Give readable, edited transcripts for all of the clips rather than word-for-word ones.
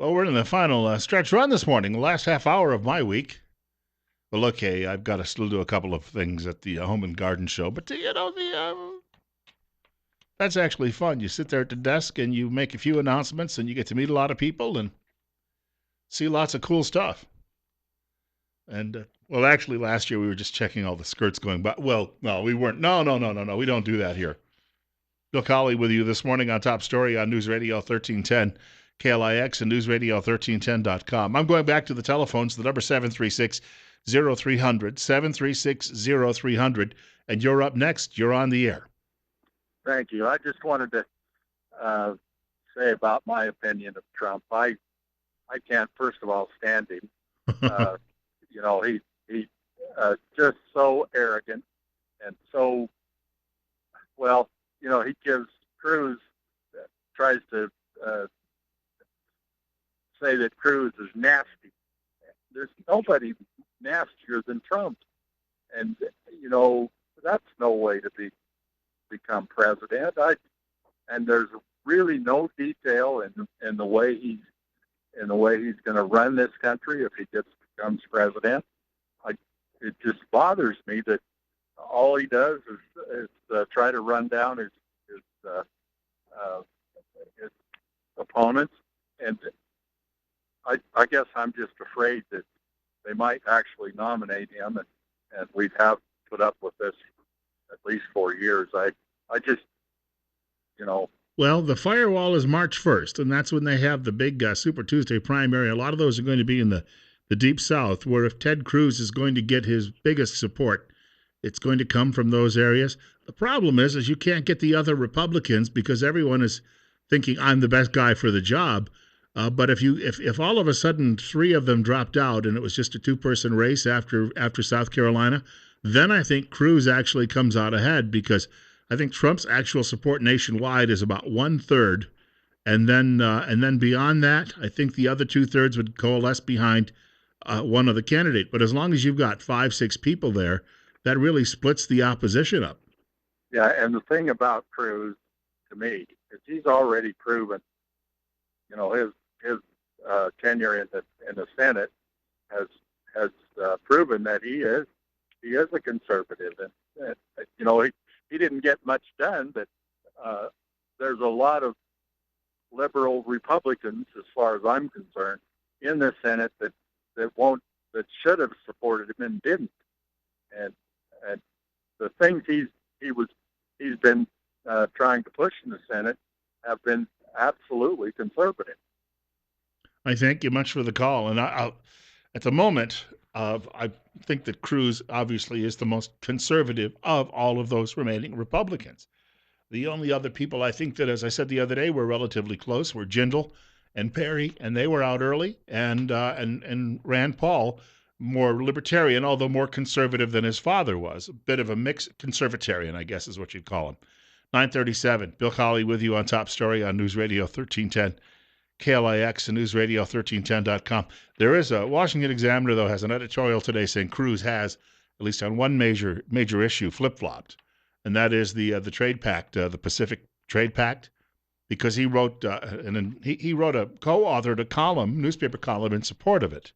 Well, we're in the final stretch run this morning, the last half hour of my week. Well, okay, I've got to still do a couple of things at the Home and Garden Show, but that's actually fun. You sit there at the desk and you make a few announcements, and you get to meet a lot of people and see lots of cool stuff. And well, actually, last year we were just checking all the skirts going by. Well, no, we weren't. No. We don't do that here. Bill Colley with you this morning on Top Story on News Radio 1310. KLIX and newsradio1310.com. I'm going back to the telephones, the number 736-0300, 736-0300, and you're up next. You're on the air. Thank you. I just wanted to say about my opinion of Trump. I can't, first of all, stand him. He just so arrogant and so, well, he gives Cruz, tries to say that Cruz is nasty. There's nobody nastier than Trump. And, that's no way to become president. And there's really no detail in the way he's going to run this country if he becomes president. It just bothers me that all he does is try to run down his opponents, and I guess I'm just afraid that they might actually nominate him, and we'd have put up with this at least 4 years. I just, Well, the firewall is March 1st, and that's when they have the big Super Tuesday primary. A lot of those are going to be in the Deep South, where if Ted Cruz is going to get his biggest support, it's going to come from those areas. The problem is you can't get the other Republicans because everyone is thinking I'm the best guy for the job. But if all of a sudden 3 of them dropped out and it was just a 2-person race after South Carolina, then I think Cruz actually comes out ahead because I think Trump's actual support nationwide is about 1/3, and then beyond that, I think the other 2/3 would coalesce behind one other candidate. But as long as you've got 5-6 people there, that really splits the opposition up. Yeah, and the thing about Cruz, to me, is he's already proven, his tenure in the Senate has proven that he is a conservative, and he didn't get much done, but there's a lot of liberal Republicans, as far as I'm concerned, in the Senate that should have supported him and didn't, and the things he's been trying to push in the Senate have been absolutely conservative. I thank you much for the call, and at the moment, I think that Cruz obviously is the most conservative of all of those remaining Republicans. The only other people I think that, as I said the other day, were relatively close were Jindal and Perry, and they were out early, and Rand Paul, more libertarian, although more conservative than his father was. A bit of a mixed conservatarian, I guess is what you'd call him. 9:37, Bill Colley with you on Top Story on News Radio 1310. KLIX and newsradio1310.com. There is a Washington Examiner, though, has an editorial today saying Cruz has, at least on one major issue, flip-flopped, and that is the trade pact, the Pacific Trade Pact, because he wrote co-authored a newspaper column in support of it.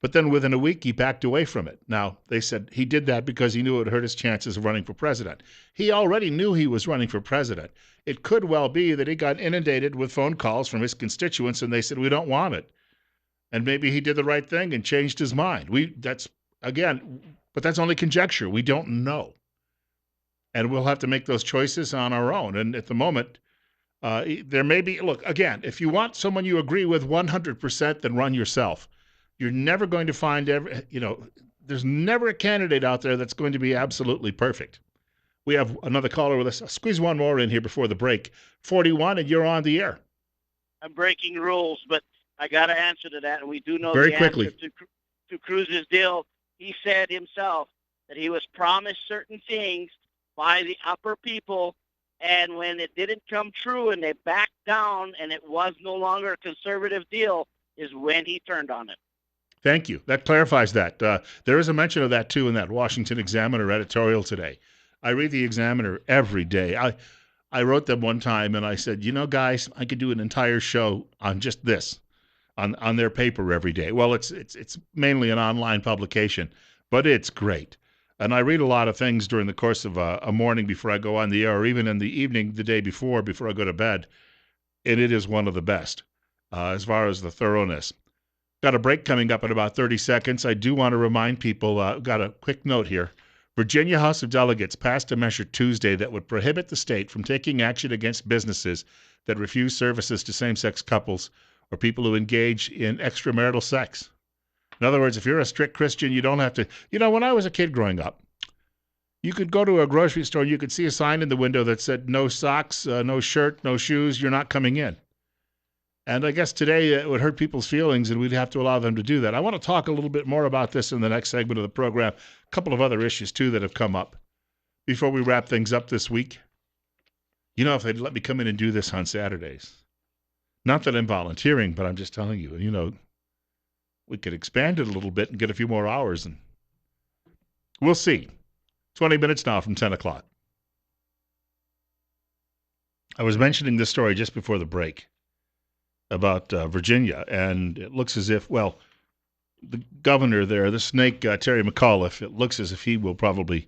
But then within a week, he backed away from it. Now, they said he did that because he knew it would hurt his chances of running for president. He already knew he was running for president. It could well be that he got inundated with phone calls from his constituents, and they said, we don't want it. And maybe he did the right thing and changed his mind. But that's only conjecture. We don't know. And we'll have to make those choices on our own. And at the moment, there may be, look, again, if you want someone you agree with 100%, then run yourself. You're never going to find there's never a candidate out there that's going to be absolutely perfect. We have another caller with us. I'll squeeze one more in here before the break. 41, and you're on the air. I'm breaking rules, but I got to answer to that, and we do know very the quickly answer to Cruz's deal. He said himself that he was promised certain things by the upper people, and when it didn't come true and they backed down and it was no longer a conservative deal is when he turned on it. Thank you. That clarifies that. There is a mention of that, too, in that Washington Examiner editorial today. I read the Examiner every day. I wrote them one time, and I said, guys, I could do an entire show on just this. on their paper every day. Well, it's mainly an online publication, but it's great. And I read a lot of things during the course of a morning before I go on the air, or even in the evening the day before I go to bed. And it is one of the best as far as the thoroughness. Got a break coming up in about 30 seconds. I do want to remind people, got a quick note here. Virginia House of Delegates passed a measure Tuesday that would prohibit the state from taking action against businesses that refuse services to same-sex couples or people who engage in extramarital sex. In other words, if you're a strict Christian, you don't have to. When I was a kid growing up, you could go to a grocery store and you could see a sign in the window that said, no socks, no shirt, no shoes, you're not coming in. And I guess today it would hurt people's feelings, and we'd have to allow them to do that. I want to talk a little bit more about this in the next segment of the program. A couple of other issues, too, that have come up before we wrap things up this week. If they'd let me come in and do this on Saturdays. Not that I'm volunteering, but I'm just telling you, we could expand it a little bit and get a few more hours, and we'll see. 20 minutes now from 10 o'clock. I was mentioning this story just before the break about Virginia, and it looks as if, the governor there, the snake, Terry McAuliffe, it looks as if he will probably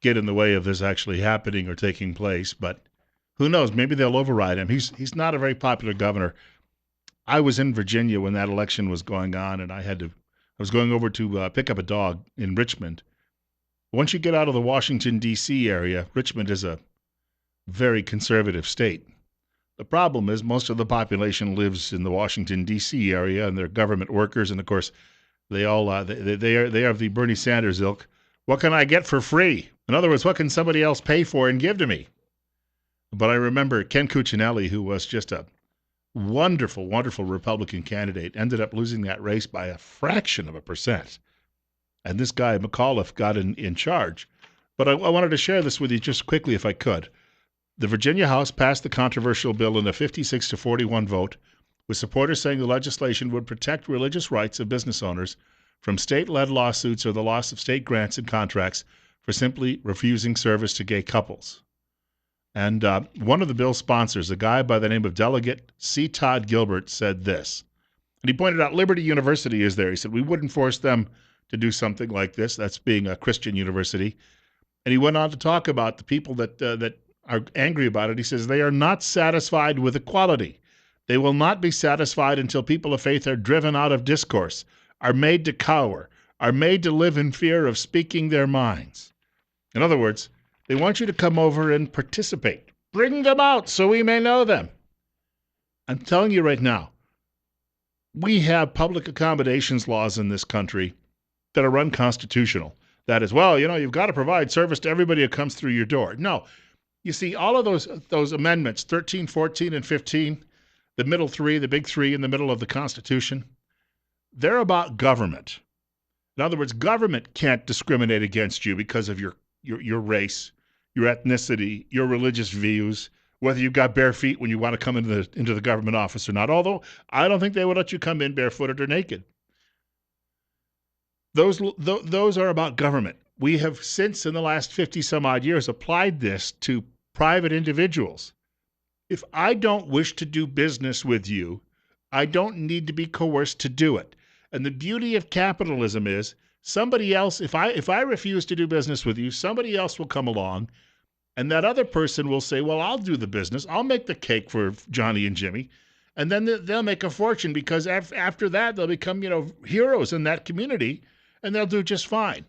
get in the way of this actually happening or taking place, but who knows? Maybe they'll override him. He's not a very popular governor. I was in Virginia when that election was going on, and I was going over to pick up a dog in Richmond. Once you get out of the Washington, D.C. area, Richmond is a very conservative state. The problem is most of the population lives in the Washington, D.C. area, and they're government workers, and of course, they all they are of the Bernie Sanders ilk. What can I get for free? In other words, what can somebody else pay for and give to me? But I remember Ken Cuccinelli, who was just a wonderful, wonderful Republican candidate, ended up losing that race by a fraction of a percent. And this guy, McAuliffe, got in charge. But I wanted to share this with you just quickly if I could. The Virginia House passed the controversial bill in a 56-41 vote, with supporters saying the legislation would protect religious rights of business owners from state-led lawsuits or the loss of state grants and contracts for simply refusing service to gay couples. And one of the bill's sponsors, a guy by the name of Delegate C. Todd Gilbert, said this. And he pointed out Liberty University is there. He said, we wouldn't force them to do something like this, that's being a Christian university. And he went on to talk about the people that are angry about it. He says they are not satisfied with equality. They will not be satisfied until people of faith are driven out of discourse, are made to cower, are made to live in fear of speaking their minds. In other words, they want you to come over and participate. Bring them out so we may know them. I'm telling you right now, we have public accommodations laws in this country that are unconstitutional. That is, you've got to provide service to everybody who comes through your door. No. You see, all of those amendments, 13, 14, and 15, the middle three, the big three in the middle of the Constitution, they're about government. In other words, government can't discriminate against you because of your race, your ethnicity, your religious views, whether you've got bare feet when you want to come into the government office or not. Although I don't think they would let you come in barefooted or naked. Those are about government. We have since in the last 50 some odd years applied this to private individuals. If I don't wish to do business with you, I don't need to be coerced to do it. And the beauty of capitalism is somebody else, if I refuse to do business with you, somebody else will come along and that other person will say, well, I'll do the business. I'll make the cake for Johnny and Jimmy. And then they'll make a fortune because after that, they'll become, heroes in that community and they'll do just fine.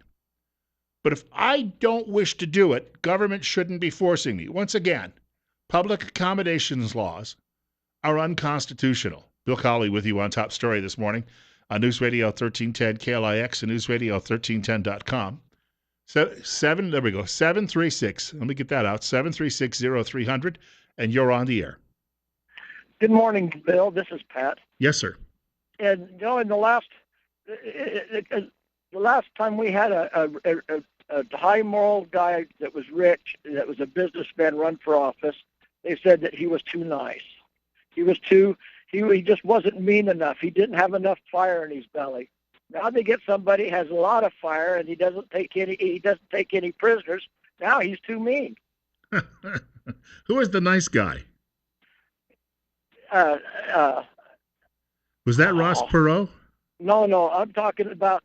But if I don't wish to do it, government shouldn't be forcing me. Once again, public accommodations laws are unconstitutional. Bill Colley with you on Top Story this morning on News Radio 1310 KLIX and newsradio1310.com. There we go, 736, let me get that out, 736-0300, and you're on the air. Good morning, Bill. This is Pat. Yes, sir. And, in the last time we had a high moral guy that was rich, that was a businessman run for office, they said that he was too nice. He just wasn't mean enough. He didn't have enough fire in his belly. Now they get somebody has a lot of fire and he doesn't take any prisoners. Now he's too mean. Who is the nice guy? Was that Ross Oh, Perot? no, I'm talking about.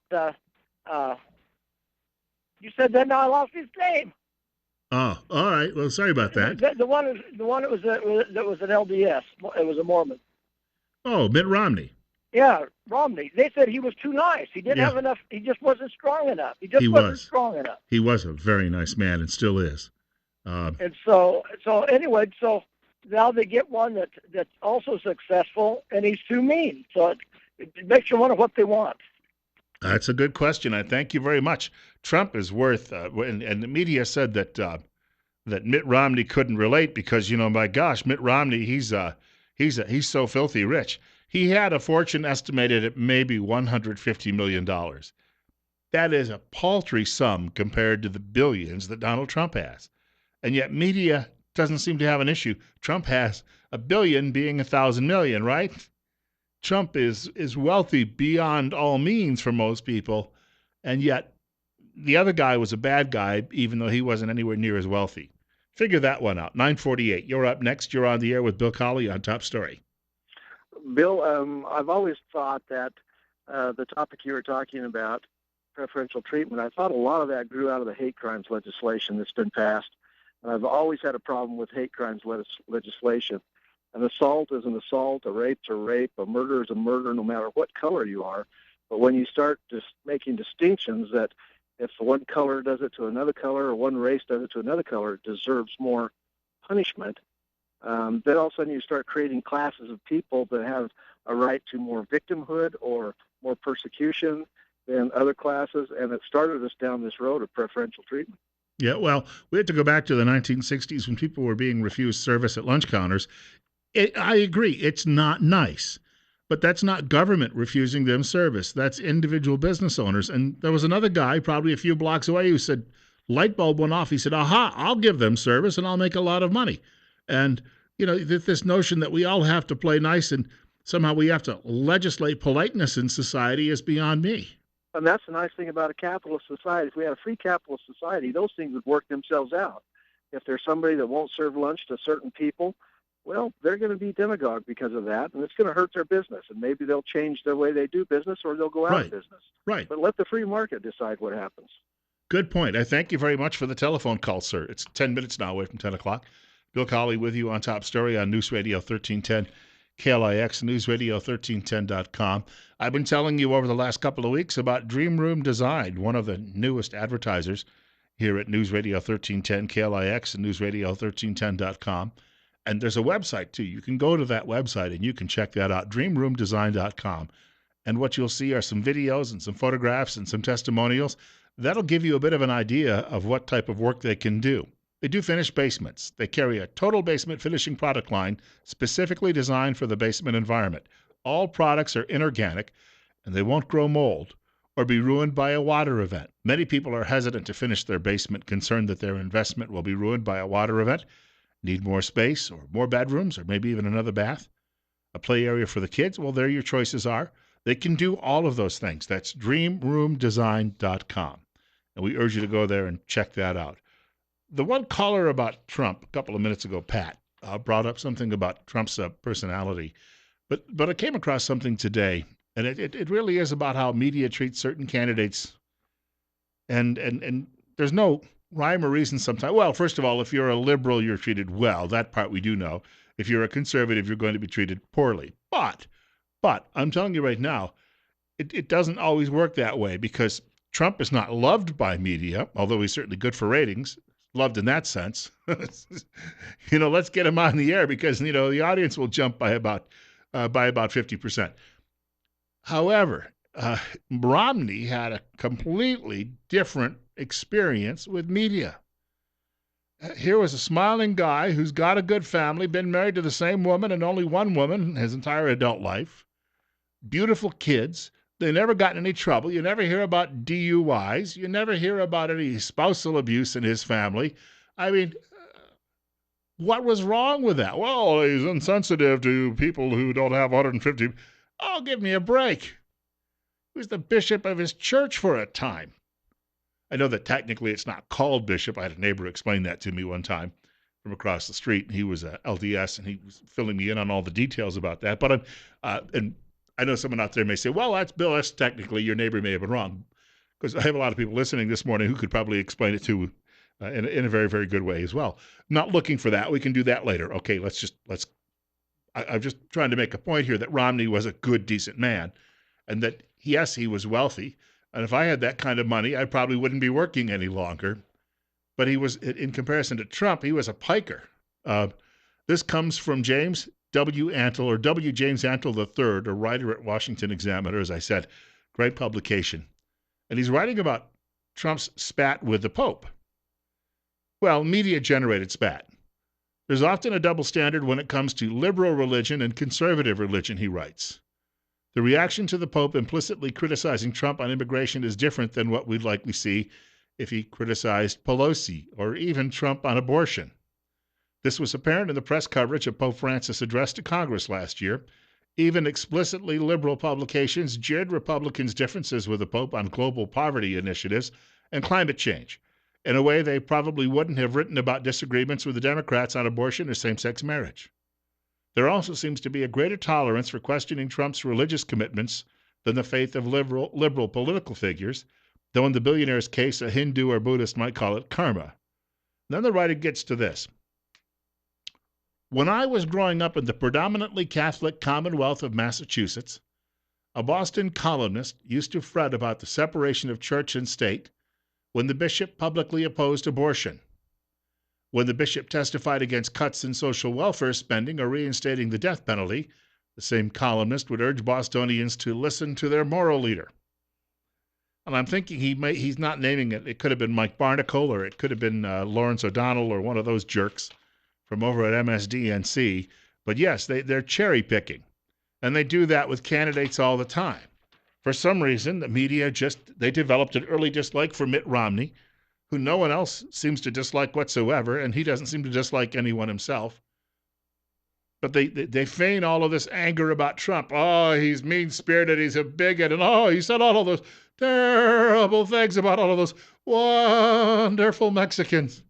You said that. Now I lost his name. Oh, all right. Well, sorry about that. The one that was an LDS. It was a Mormon. Oh, Mitt Romney. Yeah, Romney. They said he was too nice. He didn't Yeah, have enough. He just wasn't strong enough. He he just wasn't was. strong enough. He was a very nice man and still is. Uh, And so anyway, so now they get one that's also successful, and he's too mean. So it makes you wonder what they want. that's a good question. I thank you very much. Trump is worth, and the media said that Mitt Romney couldn't relate because my gosh, Mitt Romney he's so filthy rich. He had a fortune estimated at maybe $150 million. That is a paltry sum compared to the billions that Donald Trump has. And yet media doesn't seem to have an issue. Trump has a billion being 1,000 million, right? Trump is wealthy beyond all means for most people, and yet the other guy was a bad guy, even though he wasn't anywhere near as wealthy. Figure that one out. 9:48. You're up next. You're on the air with Bill Colley on Top Story. Bill, I've always thought that the topic you were talking about, preferential treatment, I thought a lot of that grew out of the hate crimes legislation that's been passed. And I've always had a problem with hate crimes legislation. An assault is an assault, a rape's a rape, a murder is a murder, no matter what color you are. But when you start just making distinctions that if one color does it to another color or one race does it to another color, it deserves more punishment, then all of a sudden you start creating classes of people that have a right to more victimhood or more persecution than other classes, and it started us down this road of preferential treatment. Yeah, well, we have to go back to the 1960s when people were being refused service at lunch counters. I agree, it's not nice. But that's not government refusing them service. That's individual business owners. And there was another guy, probably a few blocks away, who said, light bulb went off. He said, aha, I'll give them service and I'll make a lot of money. And, this notion that we all have to play nice and somehow we have to legislate politeness in society is beyond me. And that's the nice thing about a capitalist society. If we had a free capitalist society, those things would work themselves out. If there's somebody that won't serve lunch to certain people, well, they're going to be demagogue because of that, and it's going to hurt their business. And maybe they'll change the way they do business or they'll go out of business. Right. But let the free market decide what happens. Good point. I thank you very much for the telephone call, sir. It's 10 minutes now away from 10 o'clock. Bill Colley with you on Top Story on News Radio 1310, KLIX, newsradio1310.com. I've been telling you over the last couple of weeks about Dream Room Design, one of the newest advertisers here at News Radio 1310, KLIX, and newsradio1310.com. And there's a website, too. You can go to that website and you can check that out, dreamroomdesign.com. And what you'll see are some videos and some photographs and some testimonials. That'll give you a bit of an idea of what type of work they can do. They do finished basements. They carry a total basement finishing product line specifically designed for the basement environment. All products are inorganic, and they won't grow mold or be ruined by a water event. Many people are hesitant to finish their basement, concerned that their investment will be ruined by a water event. Need more space or more bedrooms or maybe even another bath? A play area for the kids? Well, there your choices are. They can do all of those things. That's dreamroomdesign.com. And we urge you to go there and check that out. The one caller about Trump a couple of minutes ago, Pat, brought up something about Trump's personality. But I came across something today, and it really is about how media treats certain candidates. And there's no rhyme or reason sometimes. Well, first of all, if you're a liberal, you're treated well. That part we do know. If you're a conservative, you're going to be treated poorly. But I'm telling you right now, it doesn't always work that way because Trump is not loved by media, although he's certainly good for ratings. Loved in that sense. Let's get him on the air because, the audience will jump by about 50%. However, Romney had a completely different experience with media. Here was a smiling guy who's got a good family, been married to the same woman and only one woman his entire adult life, beautiful kids. They never got in any trouble. You never hear about DUIs. You never hear about any spousal abuse in his family. I mean, what was wrong with that? Well, he's insensitive to people who don't have 150. Oh, give me a break. He was the bishop of his church for a time. I know that technically it's not called bishop. I had a neighbor explain that to me one time from across the street. He was a LDS, and he was filling me in on all the details about that. But and I know someone out there may say, well, that's Bill. That's technically your neighbor may have been wrong. Because I have a lot of people listening this morning who could probably explain it to in a very, very good way as well. Not looking for that. We can do that later. Okay, I'm just trying to make a point here that Romney was a good, decent man, and that, yes, he was wealthy. And if I had that kind of money, I probably wouldn't be working any longer. But he was, in comparison to Trump, he was a piker. This comes from James W. Antle, or W. James Antle III, a writer at Washington Examiner, as I said. Great publication. And he's writing about Trump's spat with the Pope. Well, media-generated spat. There's often a double standard when it comes to liberal religion and conservative religion, he writes. The reaction to the Pope implicitly criticizing Trump on immigration is different than what we'd likely see if he criticized Pelosi or even Trump on abortion. This was apparent in the press coverage of Pope Francis' address to Congress last year. Even explicitly liberal publications jeered Republicans' differences with the Pope on global poverty initiatives and climate change, in a way they probably wouldn't have written about disagreements with the Democrats on abortion or same-sex marriage. There also seems to be a greater tolerance for questioning Trump's religious commitments than the faith of liberal political figures, though in the billionaire's case, a Hindu or Buddhist might call it karma. Then the writer gets to this. When I was growing up in the predominantly Catholic Commonwealth of Massachusetts, a Boston columnist used to fret about the separation of church and state when the bishop publicly opposed abortion. When the bishop testified against cuts in social welfare spending or reinstating the death penalty, the same columnist would urge Bostonians to listen to their moral leader. And I'm thinking he's not naming it. It could have been Mike Barnacle, or it could have been Lawrence O'Donnell, or one of those jerks from over at MSDNC. But yes, they're cherry picking. And they do that with candidates all the time. For some reason, the media they developed an early dislike for Mitt Romney, who no one else seems to dislike whatsoever, and he doesn't seem to dislike anyone himself. But they feign all of this anger about Trump. Oh, he's mean-spirited, he's a bigot, and oh, he said all of those terrible things about all of those wonderful Mexicans.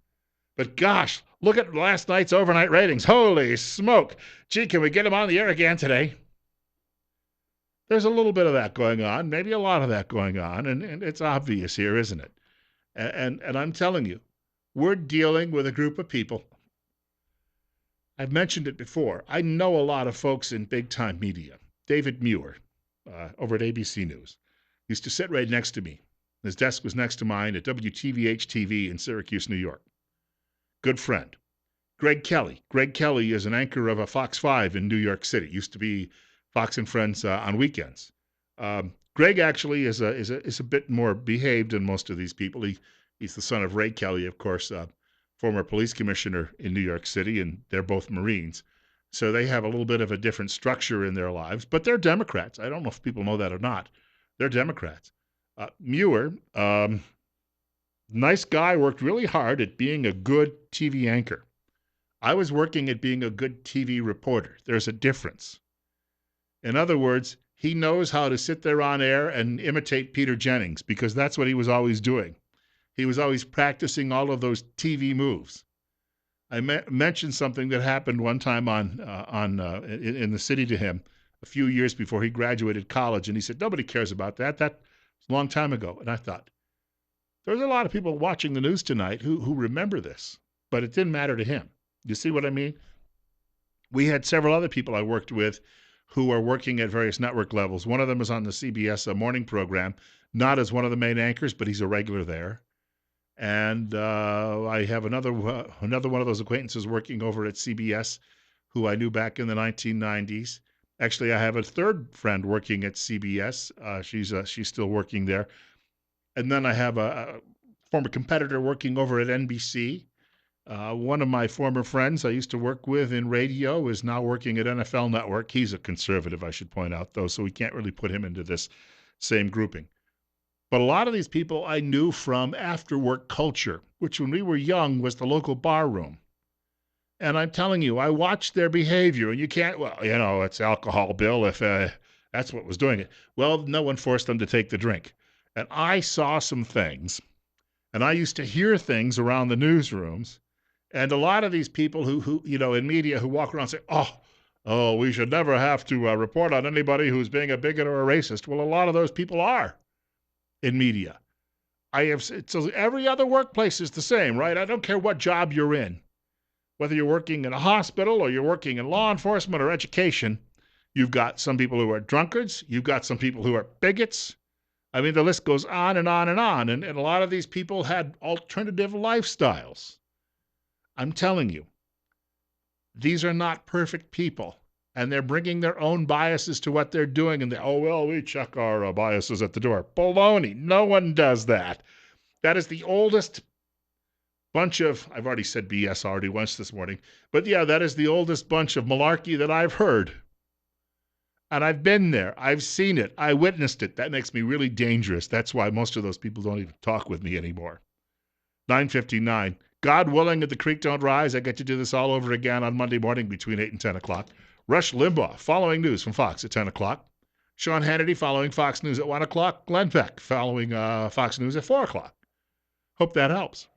But gosh, look at last night's overnight ratings. Holy smoke. Gee, can we get him on the air again today? There's a little bit of that going on, maybe a lot of that going on, and it's obvious here, isn't it? And I'm telling you, we're dealing with a group of people. I've mentioned it before. I know a lot of folks in big-time media. David Muir, over at ABC News, used to sit right next to me. His desk was next to mine at WTVH-TV in Syracuse, New York. Good friend. Greg Kelly. Greg Kelly is an anchor of a Fox 5 in New York City. Used to be Fox and Friends on weekends. Greg actually is a bit more behaved than most of these people. He's the son of Ray Kelly, of course, former police commissioner in New York City, and they're both Marines. So they have a little bit of a different structure in their lives, but they're Democrats. I don't know if people know that or not. They're Democrats. Muir, nice guy, worked really hard at being a good TV anchor. I was working at being a good TV reporter. There's a difference. In other words, he knows how to sit there on air and imitate Peter Jennings, because that's what he was always doing. He was always practicing all of those TV moves. I mentioned something that happened one time in the city to him a few years before he graduated college, and he said, nobody cares about that. That was a long time ago. And I thought, there's a lot of people watching the news tonight who remember this, but it didn't matter to him. You see what I mean? We had several other people I worked with who are working at various network levels. One of them is on the CBS morning program, not as one of the main anchors, but he's a regular there. And I have another one of those acquaintances working over at CBS who I knew back in the 1990s. Actually, I have a third friend working at CBS. She's still working there. And then I have a former competitor working over at NBC. One of my former friends I used to work with in radio is now working at NFL Network. He's a conservative, I should point out, though, so we can't really put him into this same grouping. But a lot of these people I knew from after-work culture, which when we were young was the local bar room. And I'm telling you, I watched their behavior, and you can't, it's alcohol, Bill, if that's what was doing it. Well, no one forced them to take the drink. And I saw some things, and I used to hear things around the newsrooms. And a lot of these people who in media who walk around and say, oh, Oh, we should never have to report on anybody who's being a bigot or a racist. Well, a lot of those people are in media. So every other workplace is the same, right? I don't care what job you're in, whether you're working in a hospital or you're working in law enforcement or education. You've got some people who are drunkards. You've got some people who are bigots. I mean, the list goes on and on and on. And a lot of these people had alternative lifestyles. I'm telling you, these are not perfect people. And they're bringing their own biases to what they're doing. And we check our biases at the door. Baloney. No one does that. That is the oldest bunch of, I've already said BS already once this morning, but yeah, that is the oldest bunch of malarkey that I've heard. And I've been there. I've seen it. I witnessed it. That makes me really dangerous. That's why most of those people don't even talk with me anymore. 9:59. God willing, if the creek don't rise, I get to do this all over again on Monday morning between 8 and 10 o'clock. Rush Limbaugh, following news from Fox at 10 o'clock. Sean Hannity, following Fox News at 1 o'clock. Glenn Beck, following Fox News at 4 o'clock. Hope that helps.